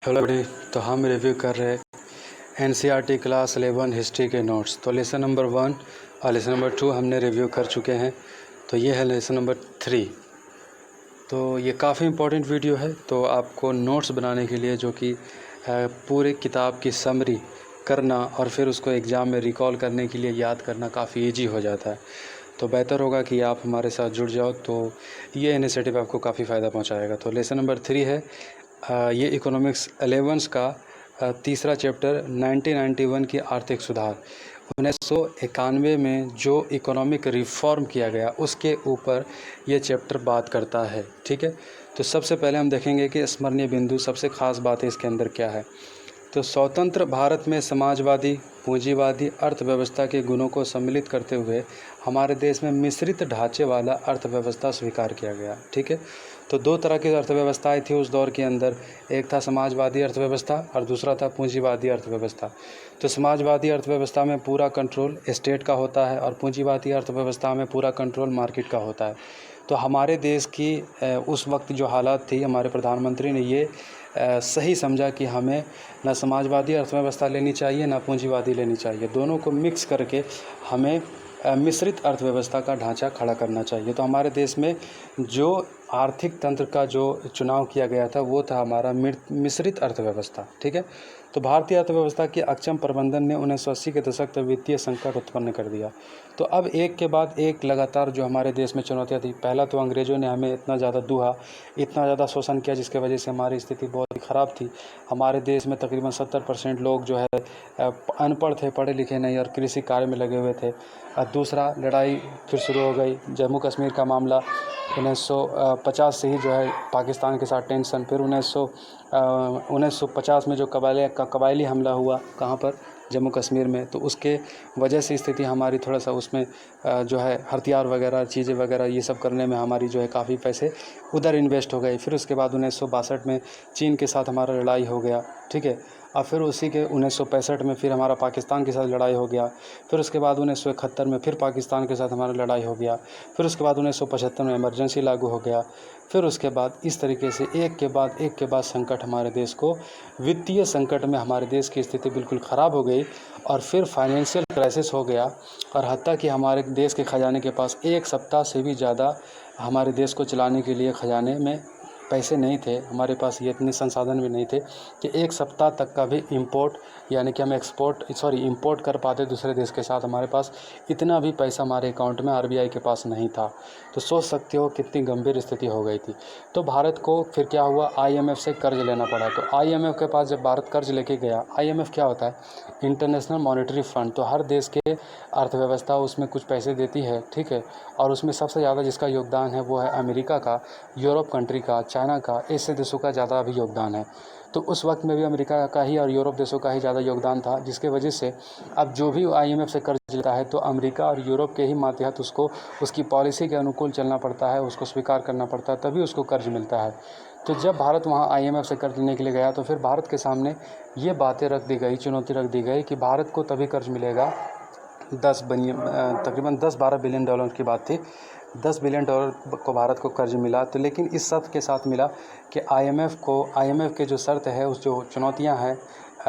Hello बड़ी। तो हम रिव्यू कर रहे हैं एनसीईआरटी क्लास 11 हिस्ट्री के नोट्स। तो लेसन नंबर 1 और लेसन नंबर 2 हमने रिव्यू कर चुके हैं। तो ये है लेसन नंबर 3। तो ये काफ़ी इम्पोर्टेंट वीडियो है। तो आपको नोट्स बनाने के लिए जो कि पूरे किताब की समरी करना और फिर उसको एग्ज़ाम में रिकॉल करने के लिए याद करना काफ़ी ईजी हो जाता है। तो बेहतर होगा कि आप हमारे साथ जुड़ जाओ। तो ये इनिशिएटिव आपको काफ़ी फ़ायदा पहुंचाएगा। तो लेसन नंबर 3 है ये इकोनॉमिक्स 11 का तीसरा चैप्टर 1991 की आर्थिक सुधार। 1991 में जो इकोनॉमिक रिफॉर्म किया गया उसके ऊपर ये चैप्टर बात करता है। ठीक है। तो सबसे पहले हम देखेंगे कि स्मरणीय बिंदु, सबसे ख़ास बातें इसके अंदर क्या है। तो स्वतंत्र भारत में समाजवादी पूंजीवादी अर्थव्यवस्था के गुणों को सम्मिलित करते हुए हमारे देश में मिश्रित ढांचे वाला अर्थव्यवस्था स्वीकार किया गया। ठीक है। तो दो तरह की अर्थव्यवस्थाएं थी उस दौर के अंदर। एक था समाजवादी अर्थव्यवस्था और दूसरा था पूंजीवादी अर्थव्यवस्था। तो समाजवादी अर्थव्यवस्था में पूरा कंट्रोल स्टेट का होता है और पूंजीवादी अर्थव्यवस्था में पूरा कंट्रोल मार्केट का होता है। तो हमारे देश की उस वक्त जो हालात थी, हमारे प्रधानमंत्री ने ये सही समझा कि हमें ना समाजवादी अर्थव्यवस्था लेनी चाहिए ना पूंजीवादी लेनी चाहिए। दोनों को मिक्स करके हमें मिश्रित अर्थव्यवस्था का ढांचा खड़ा करना चाहिए। तो हमारे देश में जो आर्थिक तंत्र का जो चुनाव किया गया था वो था हमारा मिश्रित अर्थव्यवस्था। ठीक है। तो भारतीय अर्थव्यवस्था के अक्षम प्रबंधन ने 1980 के दशक तक वित्तीय संकट उत्पन्न कर दिया। तो अब एक के बाद एक लगातार जो हमारे देश में चुनौतियाँ थी। पहला तो अंग्रेज़ों ने हमें इतना ज़्यादा दुहा, इतना ज़्यादा शोषण किया जिसकी वजह से हमारी स्थिति बहुत ही ख़राब थी। हमारे देश में तकरीबन 70% लोग जो है अनपढ़ थे, पढ़े लिखे नहीं और कृषि कार्य में लगे हुए थे। दूसरा, लड़ाई फिर शुरू हो गई। जम्मू कश्मीर का मामला 1950 से ही जो है पाकिस्तान के साथ टेंशन। फिर 1950 में जो कबायली हमला हुआ, कहाँ पर, जम्मू कश्मीर में। तो उसके वजह से स्थिति हमारी थोड़ा सा उसमें जो है हथियार वगैरह चीज़ें वगैरह ये सब करने में हमारी जो है काफ़ी पैसे उधर इन्वेस्ट हो गए। फिर उसके बाद 1962 में चीन के साथ हमारा लड़ाई हो गया। ठीक है। और फिर उसी के 1965 में फिर हमारा पाकिस्तान के साथ लड़ाई हो गया। फिर उसके बाद 1971 में फिर पाकिस्तान के साथ हमारा लड़ाई हो गया। फिर उसके बाद 1975 में इमरजेंसी लागू हो गया। फिर उसके बाद इस तरीके से एक के बाद संकट हमारे देश को, वित्तीय संकट में हमारे देश की स्थिति बिल्कुल ख़राब हो गई। और फिर फाइनेंशियल क्राइसिस हो गया और हत्ता कि हमारे देश के ख़जाने के पास एक सप्ताह से भी ज़्यादा हमारे देश को चलाने के लिए ख़जाने में पैसे नहीं थे। हमारे पास ये इतने संसाधन भी नहीं थे कि एक सप्ताह तक का भी इंपोर्ट यानी कि हम इंपोर्ट कर पाते दूसरे देश के साथ। हमारे पास इतना भी पैसा हमारे अकाउंट में आरबीआई के पास नहीं था। तो सोच सकते हो कितनी गंभीर स्थिति हो गई थी। तो भारत को फिर क्या हुआ, आईएमएफ से कर्ज लेना पड़ा। तो आईएमएफ के पास जब भारत कर्ज लेके गया, आईएमएफ क्या होता है, इंटरनेशनल मॉनेटरी फंड। तो हर देश के अर्थव्यवस्था उसमें कुछ पैसे देती है। ठीक है। और उसमें सबसे ज़्यादा जिसका योगदान है वो है अमेरिका का, यूरोप कंट्री का, चाइना का, ऐसे देशों का ज़्यादा भी योगदान है। तो उस वक्त में भी अमेरिका का ही और यूरोप देशों का ही ज़्यादा योगदान था, जिसके वजह से अब जो भी आईएमएफ से कर्ज लेता है तो अमेरिका और यूरोप के ही मातहत उसको उसकी पॉलिसी के अनुकूल चलना पड़ता है, उसको स्वीकार करना पड़ता है, तभी उसको कर्ज मिलता है। तो जब भारत वहाँ आईएमएफ से कर्ज लेने के लिए गया तो फिर भारत के सामने ये बातें रख दी गई, चुनौती रख दी गई कि भारत को तभी कर्ज मिलेगा तकरीबन 10-12 बिलियन डॉलर की बात थी। 10 बिलियन डॉलर को भारत को कर्ज मिला। तो लेकिन इस शर्त के साथ मिला कि आईएमएफ के जो शर्त है, उस जो चुनौतियां हैं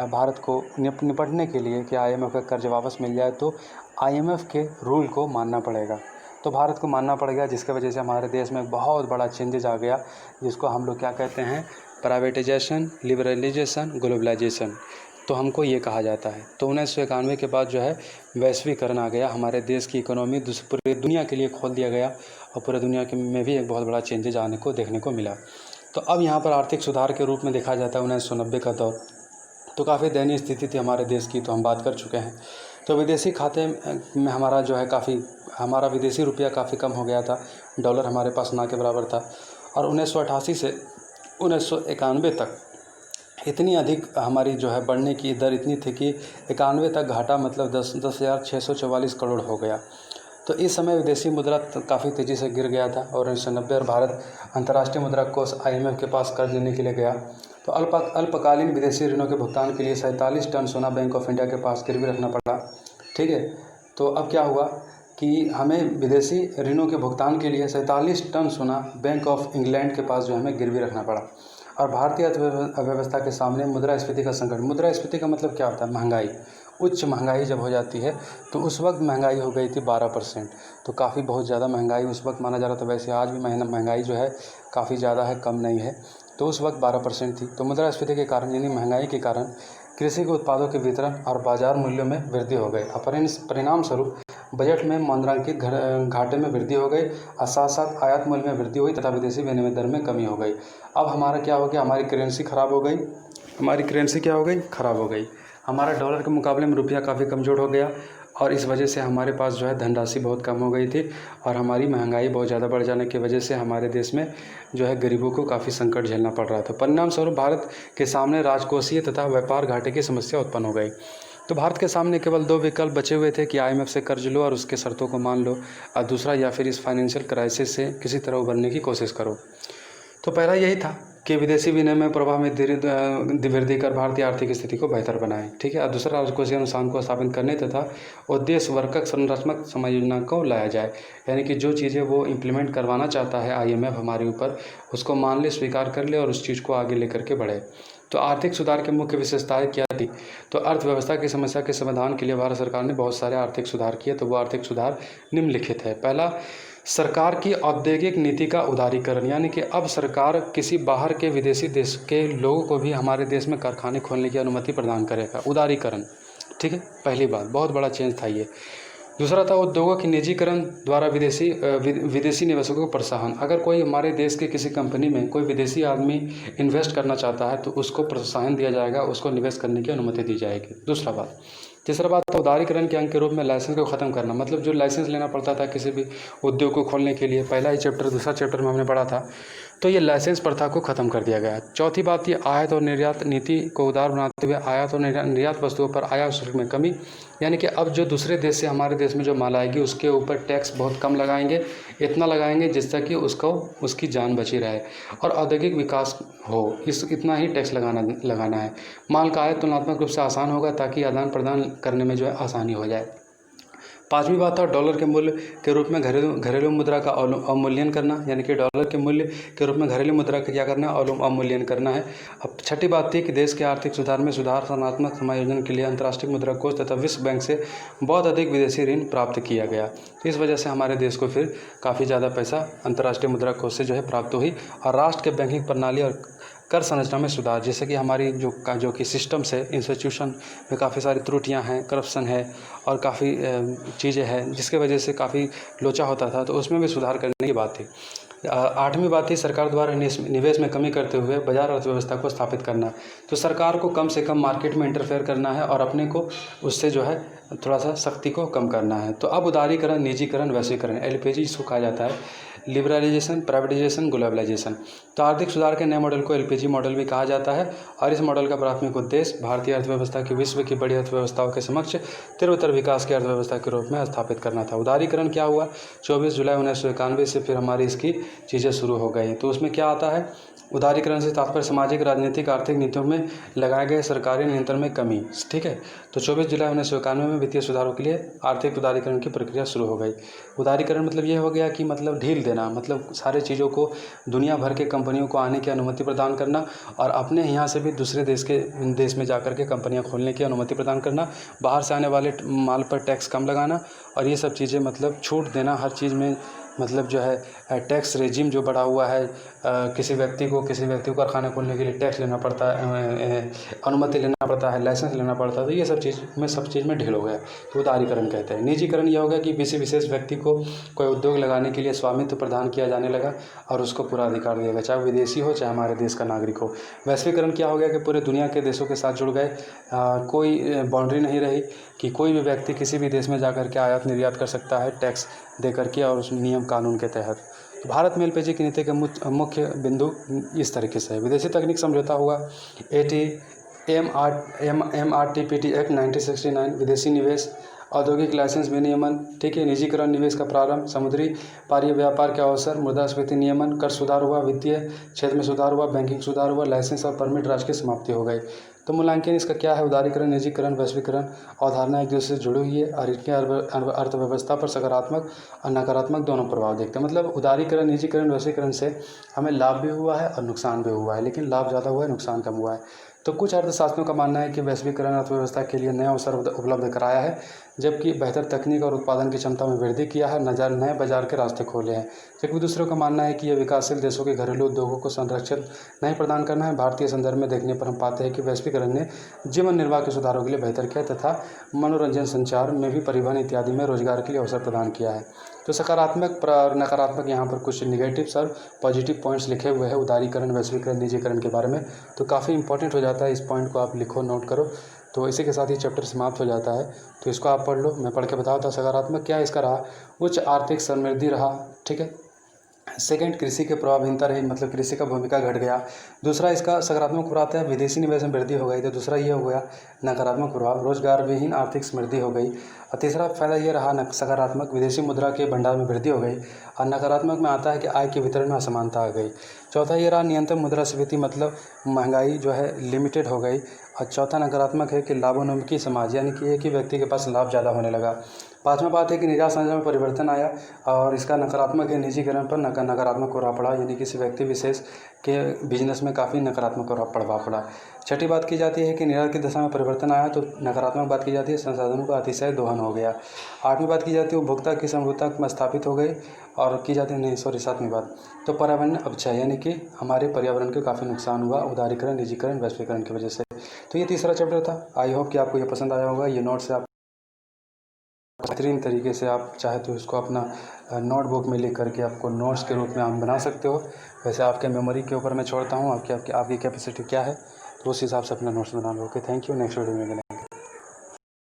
भारत को निपटने के लिए कि आईएमएफ का कर्ज वापस मिल जाए, तो आईएमएफ के रूल को मानना पड़ेगा। तो भारत को मानना पड़ेगा, जिसकी वजह से हमारे देश में बहुत बड़ा चेंजेज आ गया, जिसको हम लोग क्या कहते हैं, प्राइवेटाइजेशन, लिबरलाइजेशन, ग्लोबलाइजेशन। तो हमको ये कहा जाता है। तो 1991 के बाद जो है वैश्वीकरण आ गया। हमारे देश की इकोनॉमी पूरी दुनिया के लिए खोल दिया गया और पूरे दुनिया के में भी एक बहुत बड़ा चेंजेज आने को देखने को मिला। तो अब यहाँ पर आर्थिक सुधार के रूप में देखा जाता है 1990 का दौर। तो काफ़ी दयनीय स्थिति थी हमारे देश की, तो हम बात कर चुके हैं। तो विदेशी खाते में हमारा जो है हमारा विदेशी रुपया काफ़ी कम हो गया था। डॉलर हमारे पास ना के बराबर था। और 1988 से 1991 तक इतनी अधिक हमारी जो है बढ़ने की दर इतनी थी कि 91 तक घाटा मतलब 10,644 करोड़ हो गया। तो इस समय विदेशी मुद्रा काफ़ी तेज़ी से गिर गया था और 1990 और भारत अंतर्राष्ट्रीय मुद्रा कोष आईएमएफ के पास कर्ज लेने के लिए गया। तो अल्पकालीन विदेशी ऋणों के भुगतान के लिए 47 टन सोना बैंक ऑफ इंडिया के पास गिरवी रखना पड़ा। ठीक है। तो अब क्या हुआ कि हमें विदेशी ऋणों के भुगतान के लिए 47 टन सोना बैंक ऑफ इंग्लैंड के पास जो हमें गिरवी रखना पड़ा। और भारतीय अर्थव्यवस्था के सामने मुद्रास्फीति का संकट। मुद्रास्फीति का मतलब क्या होता है? महंगाई। उच्च महंगाई जब हो जाती है तो उस वक्त महंगाई हो गई थी 12%, तो काफ़ी बहुत ज़्यादा महंगाई उस वक्त माना जा रहा था। वैसे आज भी महंगाई जो है काफ़ी ज़्यादा है, कम नहीं है। तो उस वक्त 12% थी। तो मुद्रास्फीति के कारण यानी महंगाई के कारण कृषि के उत्पादों के वितरण और बाजार मूल्यों में वृद्धि हो गई। परिणाम स्वरूप बजट में मुद्रांकित घाटे में वृद्धि हो गई और साथ साथ आयात मूल्य में वृद्धि हुई तथा विदेशी विनिमय दर में कमी हो गई। अब हमारा क्या हो गया? हमारी करेंसी खराब हो गई। हमारी करेंसी क्या हो गई? खराब हो गई। हमारा डॉलर के मुकाबले में रुपया काफ़ी कमज़ोर हो गया और इस वजह से हमारे पास जो है धनराशि बहुत कम हो गई थी और हमारी महंगाई बहुत ज़्यादा बढ़ जाने की वजह से हमारे देश में जो है गरीबों को काफ़ी संकट झेलना पड़ रहा था। परिणाम स्वरूप भारत के सामने राजकोषीय तथा व्यापार घाटे की समस्या उत्पन्न हो गई। तो भारत के सामने केवल 2 विकल्प बचे हुए थे कि IMF से कर्ज लो और उसके शर्तों को मान लो, और दूसरा या फिर इस फाइनेंशियल क्राइसिस से किसी तरह उबरने की कोशिश करो। तो पहला यही था कि विदेशी विनिमय प्रवाह में वृद्धि कर भारतीय आर्थिक स्थिति को बेहतर बनाएं, ठीक है। और दूसरा, राजकोषीय अनुशासन को स्थापित करने तथा उद्देश्यवर्धक संरचनात्मक समायोजन को लाया जाए, यानी कि जो चीज़ें वो इम्प्लीमेंट करवाना चाहता है IMF हमारे ऊपर, उसको मान ले, स्वीकार कर ले और उस चीज़ को आगे लेकर के बढ़े। तो आर्थिक सुधार की मुख्य विशेषताएं क्या थी? तो अर्थव्यवस्था की समस्या के समाधान के लिए भारत सरकार ने बहुत सारे आर्थिक सुधार किए। तो वो आर्थिक सुधार निम्नलिखित है। पहला, सरकार की औद्योगिक नीति का उदारीकरण, यानी कि अब सरकार किसी बाहर के विदेशी देश के लोगों को भी हमारे देश में कारखाने खोलने की अनुमति प्रदान करेगा। उदारीकरण, ठीक है, पहली बात, बहुत बड़ा चेंज था ये। दूसरा था उद्योगों की निजीकरण द्वारा विदेशी निवेशकों को प्रोत्साहन। अगर कोई हमारे देश की किसी कंपनी में कोई विदेशी आदमी इन्वेस्ट करना चाहता है तो उसको प्रोत्साहन दिया जाएगा, उसको निवेश करने की अनुमति दी जाएगी। दूसरा बात। तीसरा बात, उदारीकरण के अंग के रूप में लाइसेंस को ख़त्म करना, मतलब जो लाइसेंस लेना पड़ता था किसी भी उद्योग को खोलने के लिए, पहला ही चैप्टर दूसरा चैप्टर में हमने पढ़ा था, तो ये लाइसेंस प्रथा को ख़त्म कर दिया गया। चौथी बात, ये आयात और निर्यात नीति को उदार बनाते हुए आयात और निर्यात वस्तुओं पर आयात शुल्क में कमी, यानी कि अब जो दूसरे देश से हमारे देश में जो माल आएगी उसके ऊपर टैक्स बहुत कम लगाएंगे, इतना लगाएंगे जिससे कि उसकी जान बची रहे और औद्योगिक विकास हो, इतना ही टैक्स लगाना है। माल का आयात तुलनात्मक रूप से आसान होगा ताकि आदान प्रदान करने में जो है आसानी हो जाए। पांचवी बात था डॉलर के मूल्य के रूप में घरेलू मुद्रा का अवमूल्यन करना, यानी कि डॉलर के मूल्य के रूप में घरेलू मुद्रा का क्या करना है? अवमूल्यन करना है। अब छठी बात थी कि देश के आर्थिक सुधार में संरचनात्मक समायोजन के लिए अंतर्राष्ट्रीय मुद्रा कोष तथा विश्व बैंक से बहुत अधिक विदेशी ऋण प्राप्त किया गया। तो इस वजह से हमारे देश को फिर काफ़ी ज़्यादा पैसा अंतर्राष्ट्रीय मुद्रा कोष से जो है प्राप्त हुई और राष्ट्र के बैंकिंग प्रणाली और कर संरचना में सुधार, जैसे कि हमारी जो कि सिस्टम्स है, इंस्टीट्यूशन में काफ़ी सारी त्रुटियां हैं, करप्शन है और काफ़ी चीज़ें हैं जिसके वजह से काफ़ी लोचा होता था, तो उसमें भी सुधार करने की बात थी। आठवीं बात थी सरकार द्वारा निवेश में कमी करते हुए बाजार अर्थव्यवस्था को स्थापित करना। तो सरकार को कम से कम मार्केट में इंटरफेयर करना है और अपने को उससे जो है थोड़ा सा शक्ति को कम करना है। तो अब उदारीकरण, निजीकरण, वैश्वीकरण, LPG इसको कहा जाता है, लिबरलाइजेशन, प्राइवेटाइजेशन, ग्लोबलाइजेशन। तो आर्थिक सुधार के नए मॉडल को LPG मॉडल भी कहा जाता है और इस मॉडल का प्राथमिक उद्देश्य भारतीय अर्थव्यवस्था की विश्व की बड़ी अर्थव्यवस्थाओं के समक्ष तीव्रतर विकास की अर्थव्यवस्था के रूप में स्थापित करना था। उदारीकरण क्या हुआ? 24 जुलाई 1991 से फिर हमारी इसकी चीज़ें शुरू हो गई। तो उसमें क्या आता है? उदारीकरण से तात्पर्य सामाजिक, राजनीतिक, आर्थिक नीतियों में लगाए गए सरकारी नियंत्रण में कमी, ठीक है। तो 24 जुलाई 1991 में वित्तीय सुधारों के लिए आर्थिक उदारीकरण की प्रक्रिया शुरू हो गई। उदारीकरण मतलब ये हो गया कि मतलब ढील देना, मतलब सारे चीज़ों को दुनिया भर के कंपनियों को आने की अनुमति प्रदान करना और अपने यहाँ से भी दूसरे देश में जाकर के कंपनियाँ खोलने की अनुमति प्रदान करना, बाहर से आने वाले माल पर टैक्स कम लगाना और ये सब चीज़ें मतलब छूट देना हर चीज़ में, मतलब जो है टैक्स रेजिम जो बढ़ा हुआ है, किसी व्यक्ति को कारखाना खोलने के लिए टैक्स लेना पड़ता है, अनुमति लेना पड़ता है, लाइसेंस लेना पड़ता है, तो ये सब चीज़ में ढील हो गया। तो उदारीकरण कहते हैं। निजीकरण यह हो गया कि किसी विशेष व्यक्ति को कोई उद्योग लगाने के लिए स्वामित्व प्रदान किया जाने लगा और उसको पूरा अधिकार दिया गया, चाहे विदेशी हो चाहे हमारे देश का नागरिक हो। वैश्वीकरण क्या हो गया कि पूरे दुनिया के देशों के साथ जुड़ गए, कोई बाउंड्री नहीं रही कि कोई भी व्यक्ति किसी भी देश में जाकर के आयात निर्यात कर सकता है टैक्स दे करके और उस नियम कानून के तहत। तो भारत में LPG की नीति के मुख्य बिंदु इस तरीके से है। विदेशी तकनीक समझौता हुआ, MRTPT एक्ट 1969, विदेशी निवेश औद्योगिक लाइसेंस विनियमन, ठीक है, निजीकरण, निवेश का प्रारंभ, समुद्री पारीय व्यापार के अवसर, मुद्रास्फीति नियमन, कर सुधार हुआ, वित्तीय क्षेत्र में सुधार हुआ, बैंकिंग सुधार हुआ, लाइसेंस और परमिट राज की समाप्ति हो गई। तो मूल्यांकन इसका क्या है? उदारीकरण, निजीकरण, वैश्वीकरण अवधारणा एक दूसरे से जुड़ी हुई है और इनके अर्थव्यवस्था पर सकारात्मक और नकारात्मक दोनों प्रभाव देखते हैं। मतलब उदारीकरण, निजीकरण, वैश्वीकरण से हमें लाभ भी हुआ है और नुकसान भी हुआ है, लेकिन लाभ ज़्यादा हुआ है, नुकसान कम हुआ है। तो कुछ अर्थशास्त्रियों का मानना है कि वैश्वीकरण अर्थव्यवस्था के लिए नया अवसर उपलब्ध कराया है, जबकि बेहतर तकनीक और उत्पादन की क्षमता में वृद्धि किया है, नए बाजार के रास्ते खोले हैं। जबकि दूसरों का मानना है कि यह विकासशील देशों के घरेलू उद्योगों को संरक्षण नहीं प्रदान करना है। भारतीय संदर्भ में देखने पर हम पाते हैं कि वैश्वीकरण ने जीवन निर्वाह के सुधारों के लिए बेहतर किया तथा मनोरंजन, संचार में भी, परिवहन इत्यादि में रोजगार के लिए अवसर प्रदान किया है। तो सकारात्मक और नकारात्मक यहाँ पर कुछ निगेटिव्स और पॉजिटिव पॉइंट्स लिखे हुए हैं उदारीकरण, वैश्वीकरण, निजीकरण के बारे में। तो काफ़ी इंपॉर्टेंट हो जाता है, इस पॉइंट को आप लिखो, नोट करो। तो इसी के साथ ही चैप्टर समाप्त हो जाता है। तो इसको आप पढ़ लो, मैं पढ़ के बताता हूँ। सकारात्मक क्या इसका रहा? उच्च आर्थिक समृद्धि रहा, ठीक है। सेकंड, कृषि के प्रभावहीनता रही, मतलब कृषि का भूमिका घट गया। दूसरा इसका सकारात्मक प्रभाव आता है, विदेशी निवेश में वृद्धि हो गई। तो दूसरा ये हो गया नकारात्मक प्रभाव, रोजगार विहीन आर्थिक समृद्धि हो गई। और तीसरा फायदा ये रहा सकारात्मक, विदेशी मुद्रा के भंडार में वृद्धि हो गई। और नकारात्मक में आता है कि आय के वितरण में असमानता आ गई। चौथा ये रहा नियंत्रण मुद्रास्फीति, मतलब महंगाई जो है लिमिटेड हो गई। और चौथा नकारात्मक है कि लाभोन्मुखी समाज, यानी कि एक ही व्यक्ति के पास लाभ ज़्यादा होने लगा। पाँचवा बात है कि निराश संरचना में परिवर्तन आया, और इसका नकारात्मक है निजीकरण पर नकारात्मक प्रभाव पड़ा, यानी किसी व्यक्ति विशेष के बिजनेस में काफ़ी नकारात्मक प्रभाव पड़ा। छठी बात की जाती है कि निर्यात की दशा में परिवर्तन आया, तो नकारात्मक बात की जाती है संसाधनों का अतिशय दोहन हो गया। आठवीं बात की जाती है उपभोक्ता की समरूपता में स्थापित हो गई, और की जाती है नहीं सॉरी सातवीं बात तो पर्यावरण अपचय, यानी कि हमारे पर्यावरण के काफ़ी नुकसान हुआ उदारीकरण, निजीकरण, वैश्वीकरण की वजह से। तो ये तीसरा चैप्टर था। आई होप कि आपको ये पसंद आया होगा। ये नोट्स आप बेहतरीन तरीके से आप चाहे तो इसको अपना नोटबुक में लिख करके आपको नोट्स के रूप में आप बना सकते हो। वैसे आपके मेमोरी के ऊपर मैं छोड़ता हूँ, आपकी कैपेसिटी क्या है, तो उस हिसाब से अपना नोट्स बना लो। Okay, thank you. Next video में मिलेंगे।